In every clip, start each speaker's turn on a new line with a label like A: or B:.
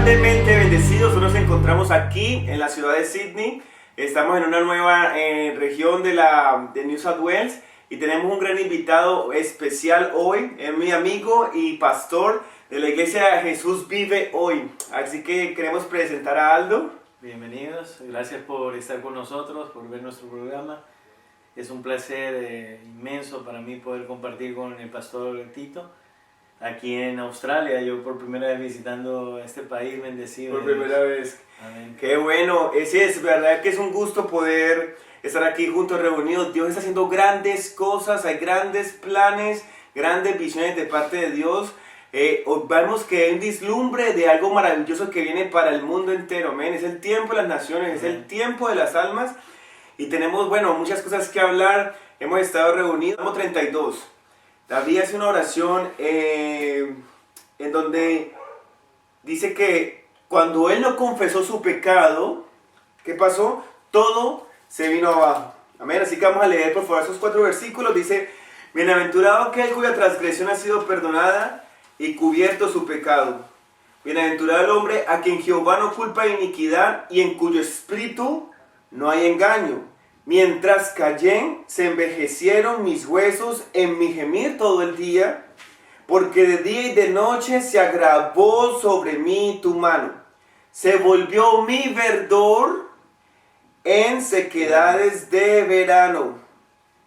A: grandemente bendecidos. Hoy nos encontramos aquí en la ciudad de Sydney. Estamos en una nueva región de New South Wales y tenemos un gran invitado especial hoy. Es mi amigo y pastor de la iglesia Jesús Vive Hoy. Así que queremos presentar a Aldo.
B: Bienvenidos, gracias por estar con nosotros, por ver nuestro programa. Es un placer inmenso para mí poder compartir con el pastor Tito aquí en Australia. Yo por primera vez visitando este país bendecido.
A: Por primera vez.
B: Amén.
A: Qué bueno, es verdad que es un gusto poder estar aquí juntos reunidos. Dios está haciendo grandes cosas, hay grandes planes, grandes visiones de parte de Dios. Vemos que hay un vislumbre de algo maravilloso que viene para el mundo entero, amén. Es el tiempo de las naciones, es el tiempo de las almas y tenemos, muchas cosas que hablar. Hemos estado reunidos, Salmo 32. David hace una oración en donde dice que cuando él no confesó su pecado, ¿qué pasó? Todo se vino abajo, amén. Así que vamos a leer por favor esos 4 versículos. Dice: bienaventurado aquel cuya transgresión ha sido perdonada y cubierto su pecado. Bienaventurado el hombre a quien Jehová no culpa de iniquidad y en cuyo espíritu no hay engaño. Mientras callé, se envejecieron mis huesos en mi gemir todo el día, porque de día y de noche se agravó sobre mí tu mano. Se volvió mi verdor en sequedades de verano.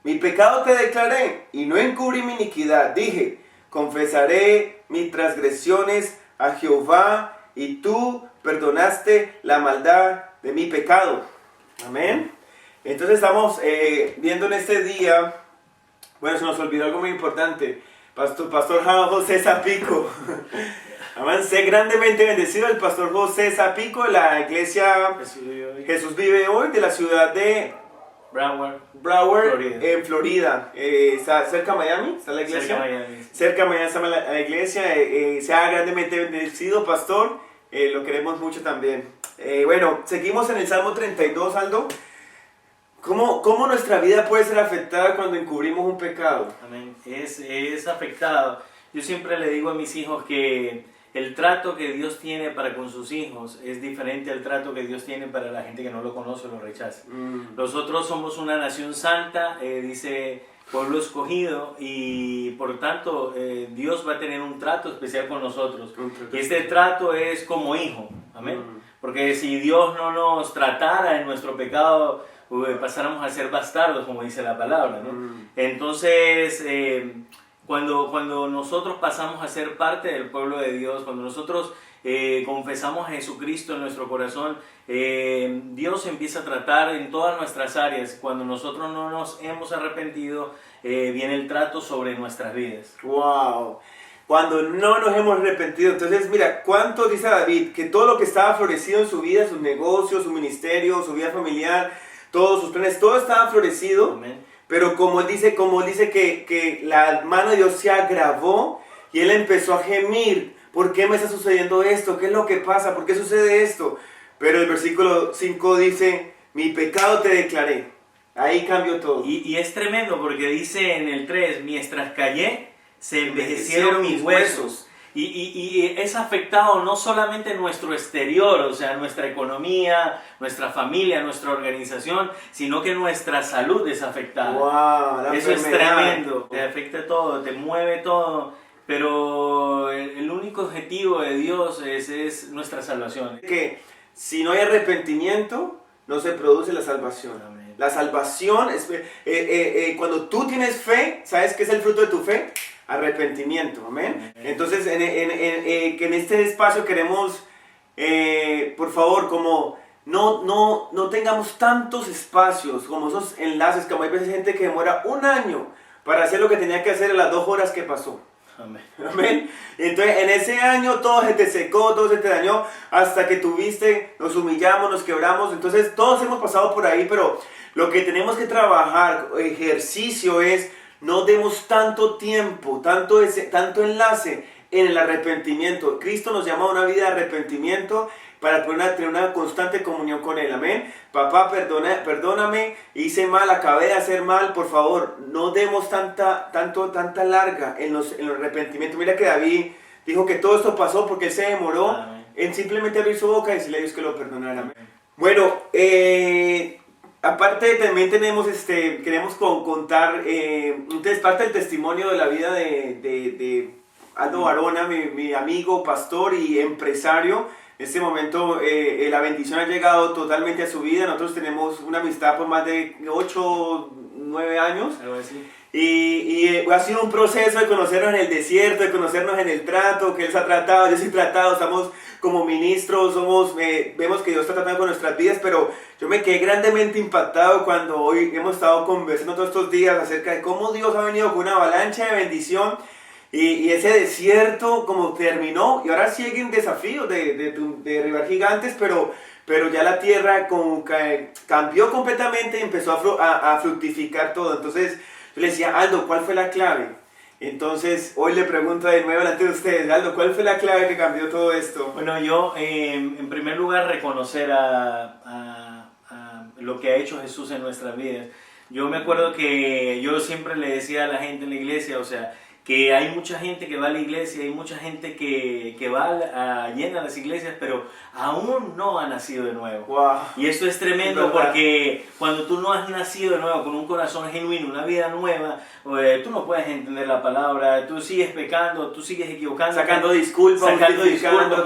A: Mi pecado te declaré y no encubrí mi iniquidad. Dije: confesaré mis transgresiones a Jehová, y tú perdonaste la maldad de mi pecado. Amén. Entonces estamos viendo en este día, se nos olvidó algo muy importante. Pastor José Zapico. Amén. Sé grandemente bendecido el pastor José Zapico de la iglesia Jesús Vive Hoy de la ciudad de Broward, Florida. En Florida. Está cerca de Miami, está la iglesia. Cerca de Miami está la iglesia. Sea grandemente bendecido, pastor. Lo queremos mucho también. Seguimos en el Salmo 32, Aldo. ¿Cómo nuestra vida puede ser afectada cuando encubrimos un pecado?
B: Amén. Es afectado. Yo siempre le digo a mis hijos que el trato que Dios tiene para con sus hijos es diferente al trato que Dios tiene para la gente que no lo conoce o lo rechaza. Nosotros somos una nación santa, dice pueblo escogido, y por tanto Dios va a tener un trato especial con nosotros. Y este trato es como hijo. Amén. Porque si Dios no nos tratara en nuestro pecado, pasáramos a ser bastardos, como dice la palabra, ¿no? Entonces, cuando nosotros pasamos a ser parte del pueblo de Dios, cuando nosotros confesamos a Jesucristo en nuestro corazón, Dios empieza a tratar en todas nuestras áreas. Cuando nosotros no nos hemos arrepentido, viene el trato sobre nuestras vidas.
A: ¡Wow! Cuando no nos hemos arrepentido. Entonces, mira, ¿cuánto dice David? Que todo lo que estaba florecido en su vida, sus negocios, su ministerio, su vida familiar, todos sus planes, todo estaba florecido.
B: Amén.
A: Pero como él dice que la mano de Dios se agravó y él empezó a gemir. ¿Por qué me está sucediendo esto? ¿Qué es lo que pasa? ¿Por qué sucede esto? Pero el versículo 5 dice: mi pecado te declaré. Ahí cambió todo.
B: Y es tremendo porque dice en el 3, mientras callé, se envejecieron mis huesos. Y es afectado no solamente nuestro exterior, o sea, nuestra economía, nuestra familia, nuestra organización, sino que nuestra salud es afectada.
A: Wow,
B: eso es tremendo, te afecta todo, te mueve todo, pero el único objetivo de Dios es nuestra salvación.
A: Que si no hay arrepentimiento, no se produce la salvación.
B: Amén.
A: La salvación es cuando tú tienes fe. ¿Sabes qué es el fruto de tu fe? Arrepentimiento, amén. Entonces que en este espacio queremos por favor, como no tengamos tantos espacios, como esos enlaces, como hay veces gente que demora un año para hacer lo que tenía que hacer en las 2 horas que pasó.
B: Amén.
A: Amén. Entonces en ese año todo se te secó, todo se te dañó, hasta que tuviste, nos humillamos, nos quebramos. Entonces todos hemos pasado por ahí, pero lo que tenemos que trabajar, ejercicio, es no demos tanto tiempo, tanto enlace en el arrepentimiento. Cristo nos llama a una vida de arrepentimiento para poder tener una constante comunión con Él. Amén. Papá, perdóname, hice mal, acabé de hacer mal. Por favor, no demos tanta larga en los arrepentimientos. Mira que David dijo que todo esto pasó porque Él se demoró En simplemente abrir su boca y decirle a Dios que lo perdonara. Bueno, aparte también queremos contar, entonces parte del testimonio de la vida de Aldo Barona, mi amigo, pastor y empresario. En este momento la bendición ha llegado totalmente a su vida. Nosotros tenemos una amistad por más de 8, 9 años.
B: Algo así.
A: Y ha sido un proceso de conocernos en el desierto, de conocernos en el trato, que Él se ha tratado, yo soy tratado, estamos como ministros, vemos que Dios está tratando con nuestras vidas, pero yo me quedé grandemente impactado cuando hoy hemos estado conversando todos estos días acerca de cómo Dios ha venido con una avalancha de bendición y ese desierto como terminó y ahora siguen desafíos de derribar gigantes, pero ya la tierra cambió completamente y empezó a fructificar todo. Entonces yo le decía, Aldo, ¿cuál fue la clave? Entonces, hoy le pregunto de nuevo delante de ustedes, Aldo, ¿cuál fue la clave que cambió todo esto?
B: Bueno, yo, en primer lugar, reconocer a lo que ha hecho Jesús en nuestras vidas. Yo me acuerdo que yo siempre le decía a la gente en la iglesia, o sea, que hay mucha gente que va a la iglesia, hay mucha gente que va llena las iglesias, pero aún no ha nacido de nuevo.
A: Wow.
B: Y esto es tremendo porque cuando tú no has nacido de nuevo con un corazón genuino, una vida nueva, tú no puedes entender la palabra, tú sigues pecando, tú sigues equivocando.
A: Sacando disculpas,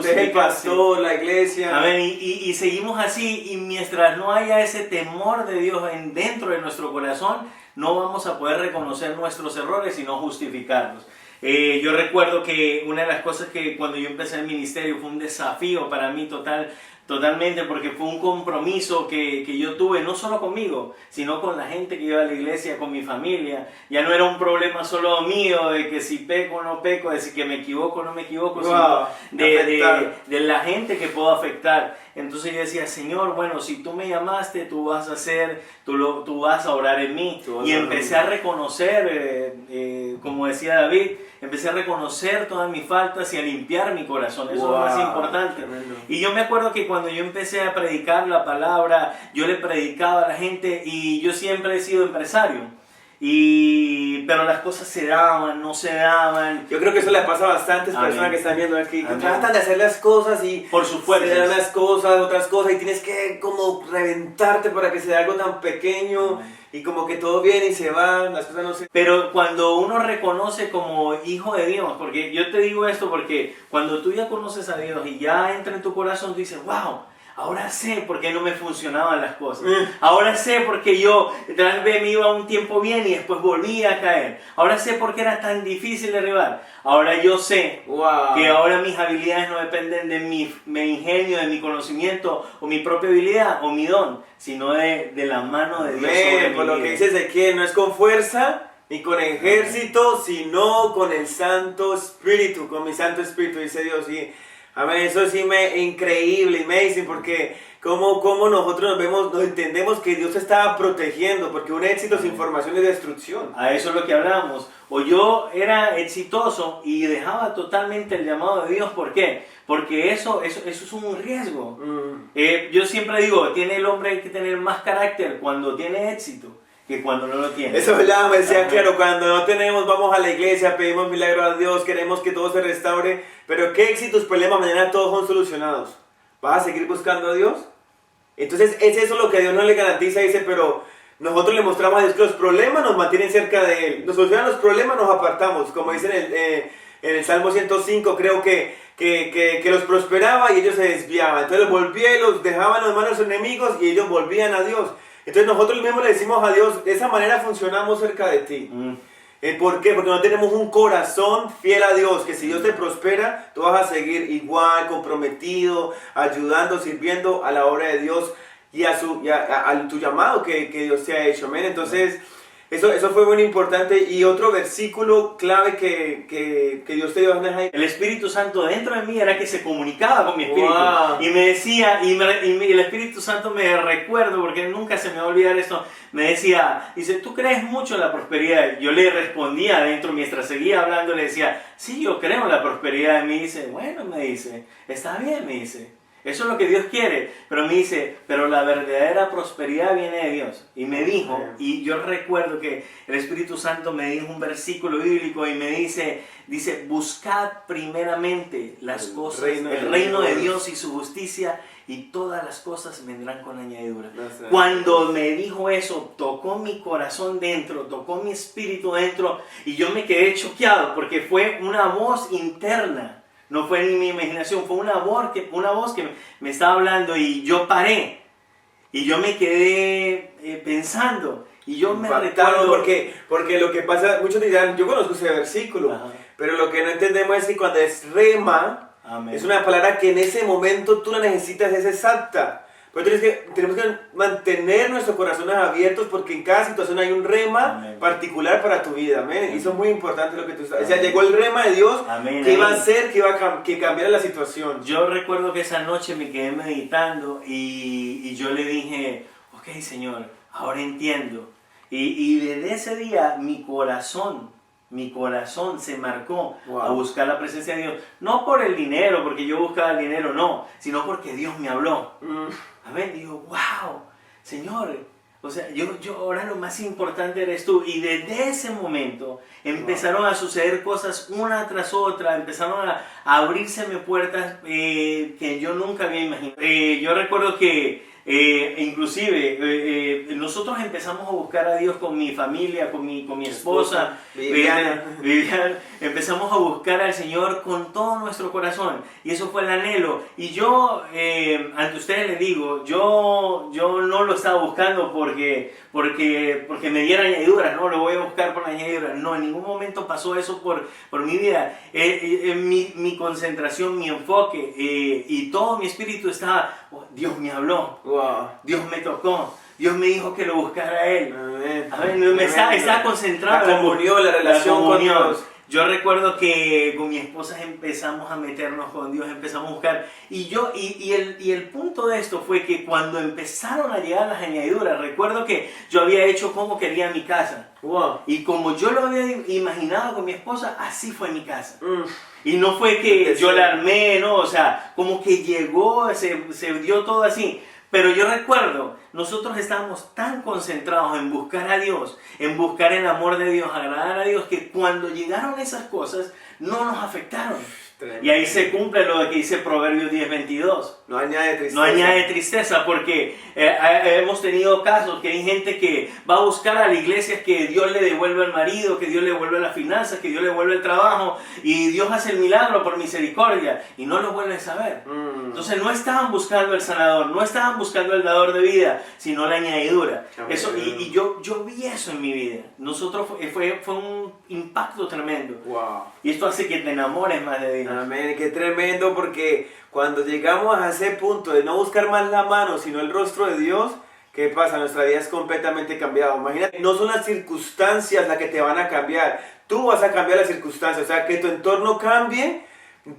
A: el pastor, la iglesia.
B: Amén. Y seguimos así, y mientras no haya ese temor de Dios dentro de nuestro corazón, no vamos a poder reconocer nuestros errores y no justificarlos. Yo recuerdo que una de las cosas que cuando yo empecé el ministerio fue un desafío para mí totalmente, porque fue un compromiso que yo tuve, no solo conmigo, sino con la gente que iba a la iglesia, con mi familia. Ya no era un problema solo mío, de que si peco o no peco, de si que me equivoco o no me equivoco,
A: wow,
B: sino de la gente que puedo afectar. Entonces yo decía, Señor, bueno, si tú me llamaste, tú vas a hacer, tú vas a orar en mí. Y empecé a reconocer, como decía David, empecé a reconocer todas mis faltas y a limpiar mi corazón. Eso es lo más importante.
A: Tremendo.
B: Y yo me acuerdo que cuando yo empecé a predicar la palabra, yo le predicaba a la gente y yo siempre he sido empresario. Pero las cosas se daban, no se daban.
A: Yo creo que eso le pasa a bastantes personas que están viendo aquí, que tratan de hacer las cosas y
B: por su fuerza,
A: se dan las cosas, otras cosas, y tienes que como reventarte para que sea algo tan pequeño y como que todo viene y se va, las cosas no se...
B: Pero cuando uno reconoce como hijo de Dios, porque yo te digo esto porque cuando tú ya conoces a Dios y ya entra en tu corazón, tú dices, wow, ahora sé por qué no me funcionaban las cosas. Ahora sé por qué yo tal vez me iba un tiempo bien y después volvía a caer. Ahora sé por qué era tan difícil derribar. Ahora yo sé que ahora mis habilidades no dependen de mi ingenio, de mi conocimiento o mi propia habilidad o mi don, sino de la mano de Dios sobre mi
A: por lo
B: vida.
A: que dices de que no es con fuerza ni con ejército, sino con el Santo Espíritu, con mi Santo Espíritu, dice Dios. Y amén, eso sí increíble, amazing, porque como nosotros nos entendemos que Dios está protegiendo, porque un éxito sin formación es destrucción.
B: A eso es lo que hablamos. O yo era exitoso y dejaba totalmente el llamado de Dios. ¿Por qué? Porque eso es un riesgo. Yo siempre digo, tiene el hombre que tener más carácter cuando tiene éxito que cuando no lo tiene.
A: Eso es verdad, me decían, claro, cuando no tenemos, vamos a la iglesia, pedimos milagro a Dios, queremos que todo se restaure, pero qué éxitos, problemas, mañana todos son solucionados. ¿Vas a seguir buscando a Dios? Entonces es eso lo que Dios no le garantiza, dice, pero nosotros le mostramos a Dios que los problemas nos mantienen cerca de Él. Nos solucionan los problemas, nos apartamos, como dice en el Salmo 105, creo que los prosperaba y ellos se desviaban. Entonces los volvía y los dejaban en las manos de sus enemigos y ellos volvían a Dios. Entonces nosotros mismos le decimos a Dios, de esa manera funcionamos cerca de ti. ¿Por qué? Porque no tenemos un corazón fiel a Dios, que si Dios te prospera, tú vas a seguir igual, comprometido, ayudando, sirviendo a la obra de Dios y a tu llamado que Dios te ha hecho. Amén. Entonces, eso fue muy importante. Y otro versículo clave que Dios te dio a Anaheim.
B: El Espíritu Santo dentro de mí era que se comunicaba con mi espíritu.
A: Wow.
B: Y me decía, y el Espíritu Santo me recuerdo, porque nunca se me va a olvidar esto, me decía, dice, ¿tú crees mucho en la prosperidad? Yo le respondía adentro, mientras seguía hablando, le decía, sí, yo creo en la prosperidad. Y me dice, bueno, me dice, está bien, me dice. Eso es lo que Dios quiere. Pero me dice, pero la verdadera prosperidad viene de Dios. Y me dijo, y yo recuerdo que el Espíritu Santo me dijo un versículo bíblico y me dice, buscad primeramente las cosas, el reino de Dios y su justicia, y todas las cosas vendrán con añadidura. Cuando me dijo eso, tocó mi corazón dentro, tocó mi espíritu dentro, y yo me quedé choqueado porque fue una voz interna. No fue ni mi imaginación, fue una voz que me estaba hablando, y yo paré. Y yo me quedé pensando. Y yo me recuerdo...
A: Porque lo que pasa, muchos dirán, yo conozco ese versículo, ajá, pero lo que no entendemos es que cuando es rema, amén, es una palabra que en ese momento tú la necesitas, es exacta. Pero tenemos que mantener nuestros corazones abiertos, porque en cada situación hay un rema, amén, particular para tu vida. Amén. Amén. Y eso es muy importante lo que tú estás. O sea, llegó el rema de Dios, amén, que iba a hacer que cambiara la situación.
B: Yo recuerdo que esa noche me quedé meditando y yo le dije, ok, Señor, ahora entiendo. Y desde ese día mi corazón se marcó, wow, a buscar la presencia de Dios. No por el dinero, porque yo buscaba el dinero, no, sino porque Dios me habló. Amén. Digo, wow, Señor, o sea, yo ahora lo más importante eres tú. Y desde ese momento empezaron, wow, a suceder cosas una tras otra, empezaron a abrírseme puertas que yo nunca había imaginado. Yo recuerdo que inclusive nosotros empezamos a buscar a Dios con mi familia, con mi esposa, Viviana, empezamos a buscar al Señor con todo nuestro corazón, y eso fue el anhelo. Y yo, ante ustedes les digo, yo no lo estaba buscando porque me diera añadiduras, no lo voy a buscar por añadiduras, no, en ningún momento pasó eso por mi vida. Mi concentración, mi enfoque y todo mi espíritu estaba, oh, Dios me habló, wow, Dios me tocó, Dios me dijo que lo buscara a Él. Amén. Amén. Estaba concentrado.
A: La comunión, la relación con Dios.
B: Yo recuerdo que con mi esposa empezamos a meternos con Dios, empezamos a buscar. Y el punto de esto fue que cuando empezaron a llegar las añadiduras, recuerdo que yo había hecho como quería mi casa. Wow. Y como yo lo había imaginado con mi esposa, así fue mi casa. Y no fue que yo la armé, no, o sea, como que llegó, se dio todo así. Pero yo recuerdo, nosotros estábamos tan concentrados en buscar a Dios, en buscar el amor de Dios, agradar a Dios, que cuando llegaron esas cosas no nos afectaron. Y ahí se cumple lo de que dice Proverbios 10:22.
A: No añade tristeza.
B: No añade tristeza, porque hemos tenido casos que hay gente que va a buscar a la iglesia que Dios le devuelve al marido, que Dios le devuelve las finanzas, que Dios le devuelve el trabajo, y Dios hace el milagro por misericordia, y no lo vuelven a saber. Entonces no estaban buscando el sanador, no estaban buscando el dador de vida, sino la añadidura. Eso, y yo vi eso en mi vida. Nosotros fue un impacto tremendo.
A: Wow.
B: Y esto hace que te enamores más de Dios.
A: Amén, qué tremendo, porque cuando llegamos a ese punto de no buscar más la mano, sino el rostro de Dios, ¿qué pasa? Nuestra vida es completamente cambiada. Imagínate, no son las circunstancias las que te van a cambiar, tú vas a cambiar las circunstancias. O sea, que tu entorno cambie,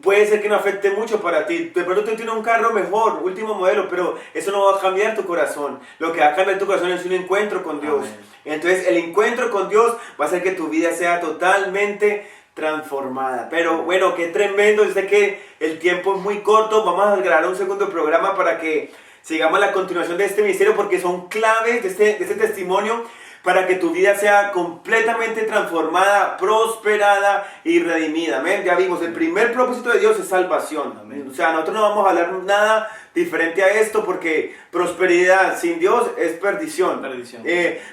A: puede ser que no afecte mucho para ti. De pronto tú tienes un carro mejor, último modelo, pero eso no va a cambiar tu corazón. Lo que va a cambiar tu corazón es un encuentro con Dios. Amén. Entonces el encuentro con Dios va a hacer que tu vida sea totalmente transformada. Pero bueno, qué tremendo. Yo sé que el tiempo es muy corto. Vamos a grabar un segundo programa para que sigamos la continuación de este ministerio, porque son claves de este testimonio para que tu vida sea completamente transformada, prosperada y redimida. Amén. Ya vimos, el primer propósito de Dios es salvación. Amén. O sea, nosotros no vamos a hablar nada diferente a esto, porque prosperidad sin Dios es perdición.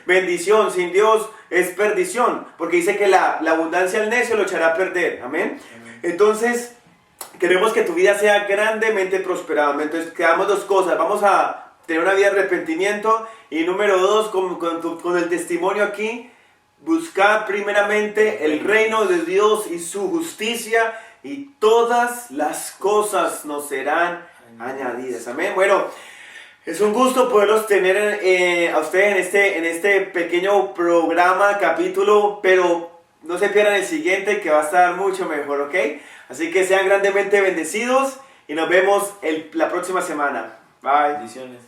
A: Bendición sin Dios es perdición, porque dice que la abundancia al necio lo echará a perder. Amén. Amén. Entonces, queremos que tu vida sea grandemente prosperada. Entonces, quedamos dos cosas. Vamos a tener una vida de arrepentimiento, y número dos, con el testimonio aquí, buscar primeramente el reino de Dios y su justicia, y todas las cosas nos serán añadidas. Amén. Bueno, es un gusto poderlos tener a ustedes en este pequeño programa, capítulo, pero no se pierdan el siguiente, que va a estar mucho mejor, ¿ok? Así que sean grandemente bendecidos y nos vemos la próxima semana. Bye.
B: Bendiciones.